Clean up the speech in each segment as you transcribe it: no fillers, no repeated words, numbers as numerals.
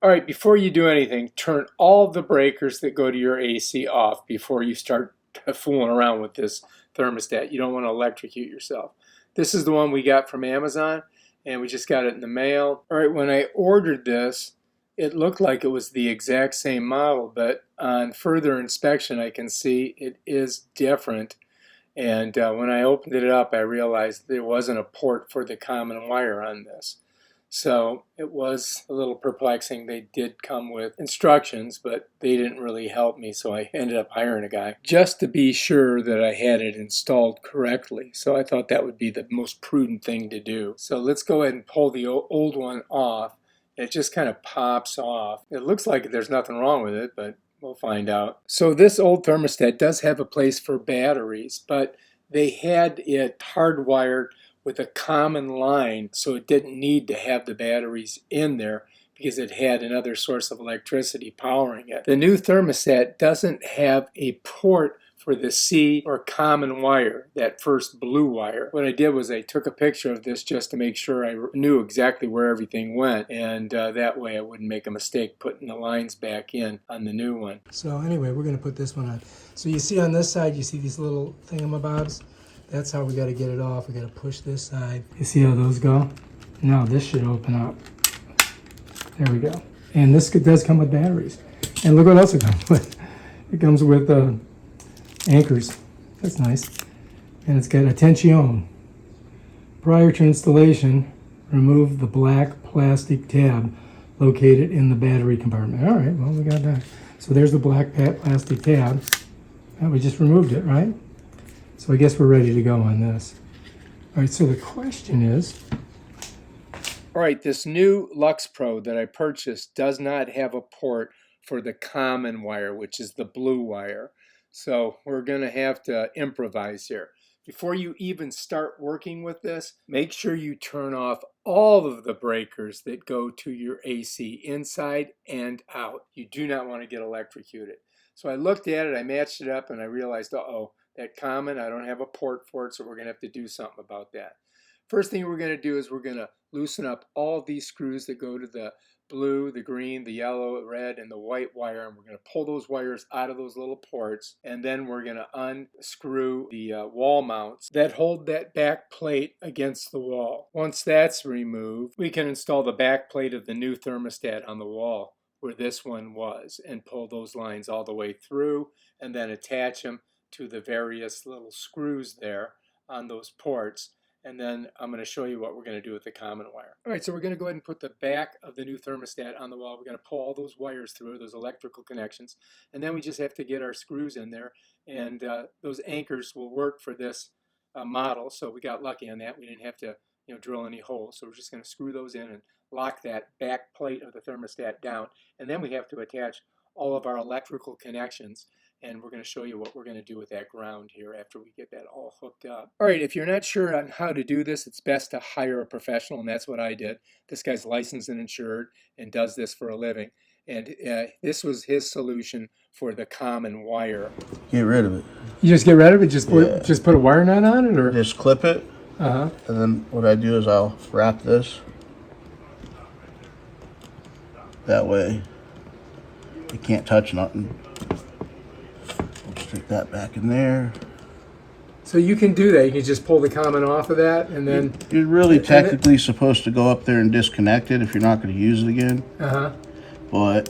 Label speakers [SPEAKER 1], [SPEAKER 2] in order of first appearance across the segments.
[SPEAKER 1] All right, before you do anything, turn all the breakers that go to your AC off before you start fooling around with this thermostat. You don't want to electrocute yourself. This is the one we got from Amazon, and we just got it in the mail. All right, when I ordered this, it looked like it was the exact same model, but on further inspection, I can see it is different. And when I opened it up, I realized there wasn't a port for the common wire on this. So it was a little perplexing. They did come with instructions, but they didn't really help me, so I ended up hiring a guy just to be sure that I had it installed correctly. So I thought that would be the most prudent thing to do. So let's go ahead and pull the old one off. It just kind of pops off. It looks like there's nothing wrong with it, but we'll find out. So this old thermostat does have a place for batteries, but they had it hardwired with a common line, so it didn't need to have the batteries in there because it had another source of electricity powering it. The new thermostat doesn't have a port for the C or common wire, that first blue wire. What I did was I took a picture of this just to make sure I knew exactly where everything went, and that way I wouldn't make a mistake putting the lines back in on the new one.
[SPEAKER 2] So anyway, we're going to put this one on. So you see on this side, you see these little thingamabobs? That's how we got to get it off. We got to push this side. You see how those go? Now this should open up. There we go. And this does come with batteries. And look what else it comes with. It comes with anchors. That's nice. And it's got attention. Prior to installation, remove the black plastic tab located in the battery compartment. All right, well, we got that. So there's the black plastic tab. We just removed it, right? So I guess we're ready to go on this. All right, so the question is...
[SPEAKER 1] All right, this new Lux Pro that I purchased does not have a port for the common wire, which is the blue wire. So we're going to have to improvise here. Before you even start working with this, make sure you turn off all of the breakers that go to your AC inside and out. You do not want to get electrocuted. So I looked at it, I matched it up, and I realized, uh-oh, that common, I don't have a port for it, so we're going to have to do something about that. First thing we're going to do is we're going to loosen up all these screws that go to the blue, the green, the yellow, red, and the white wire, and we're going to pull those wires out of those little ports, and then we're going to unscrew the wall mounts that hold that back plate against the wall. Once that's removed, we can install the back plate of the new thermostat on the wall where this one was and pull those lines all the way through and then attach them to the various little screws there on those ports. And then I'm going to show you what we're going to do with the common wire. All right, so we're going to go ahead and put the back of the new thermostat on the wall. We're going to pull all those wires through, those electrical connections, and then we just have to get our screws in there, and those anchors will work for this model. So we got lucky on that. We didn't have to drill any holes. So we're just going to screw those in and lock that back plate of the thermostat down. And then we have to attach all of our electrical connections. And we're going to show you what we're going to do with that ground here after we get that all hooked up. All right, if you're not sure on how to do this, it's best to hire a professional, and that's what I did. This guy's licensed and insured and does this for a living. And this was his solution for the common wire.
[SPEAKER 3] Get rid of it.
[SPEAKER 2] You just get rid of it? Just put a wire nut on it? Or
[SPEAKER 3] just clip it.
[SPEAKER 2] Uh-huh.
[SPEAKER 3] And then what I do is I'll wrap this. That way it can't touch nothing. Stick that back in there.
[SPEAKER 2] So you can do that. You can just pull the common off of that, and then
[SPEAKER 3] you're really technically supposed to go up there and disconnect it if you're not going to use it again.
[SPEAKER 2] Uh-huh.
[SPEAKER 3] But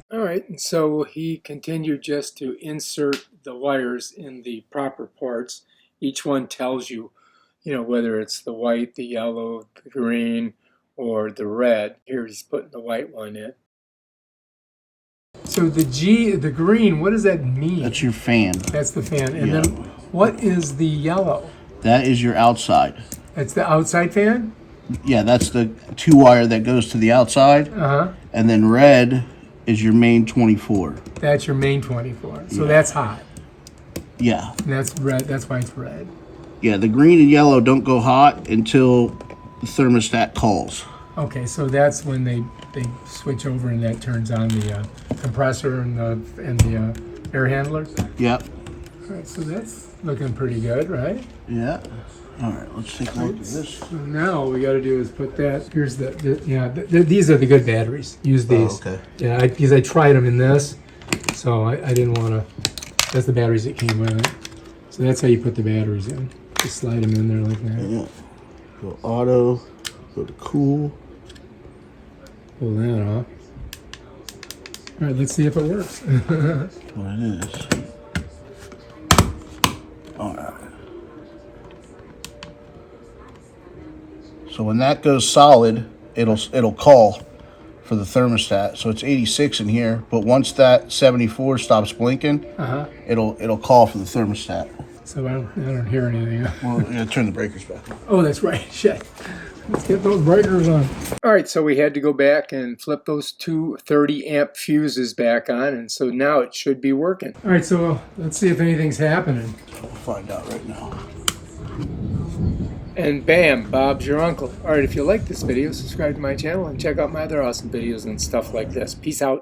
[SPEAKER 1] All right, and so he continued just to insert the wires in the proper ports. Each one tells you, whether it's the white, the yellow, the green, or the red. Here he's putting the white one in. So the green, what does that mean?
[SPEAKER 3] That's your fan.
[SPEAKER 1] That's the fan. And then what is the yellow?
[SPEAKER 3] That is your outside.
[SPEAKER 1] That's the outside fan?
[SPEAKER 3] Yeah, that's the 2-wire that goes to the outside.
[SPEAKER 1] Uh-huh.
[SPEAKER 3] And then red is your main 24.
[SPEAKER 1] That's your main 24. So that's hot.
[SPEAKER 3] Yeah.
[SPEAKER 1] And that's red. That's why it's red.
[SPEAKER 3] Yeah, the green and yellow don't go hot until the thermostat calls.
[SPEAKER 1] Okay, so that's when they switch over and that turns on the compressor and the air handlers?
[SPEAKER 3] Yep.
[SPEAKER 1] All right, so that's looking pretty good, right?
[SPEAKER 3] Yeah. All right, let's take a look at this.
[SPEAKER 2] So now all we got to do is put that. Here's these are the good batteries. Use these.
[SPEAKER 3] Oh, okay.
[SPEAKER 2] Yeah, because I tried them in this, so I didn't want to. That's the batteries that came with it. So that's how you put the batteries in. Just slide them in there like that.
[SPEAKER 3] Yeah. Go auto. Go to cool.
[SPEAKER 2] Pull that off. All right, let's see if it works.
[SPEAKER 3] What it is. All right. So when that goes solid, it'll call for the thermostat. So it's 86 in here, but once that 74 stops blinking, it'll call for the thermostat.
[SPEAKER 2] So I don't hear anything.
[SPEAKER 3] Well, you gotta turn the breakers back on.
[SPEAKER 2] Oh, that's right. Shit. Let's get those breakers on.
[SPEAKER 1] All right, so we had to go back and flip those two 30-amp fuses back on, and so now it should be working.
[SPEAKER 2] All right, so let's see if anything's happening.
[SPEAKER 3] We'll find out right now.
[SPEAKER 1] And bam, Bob's your uncle. All right, if you like this video, subscribe to my channel and check out my other awesome videos and stuff like this. Peace out.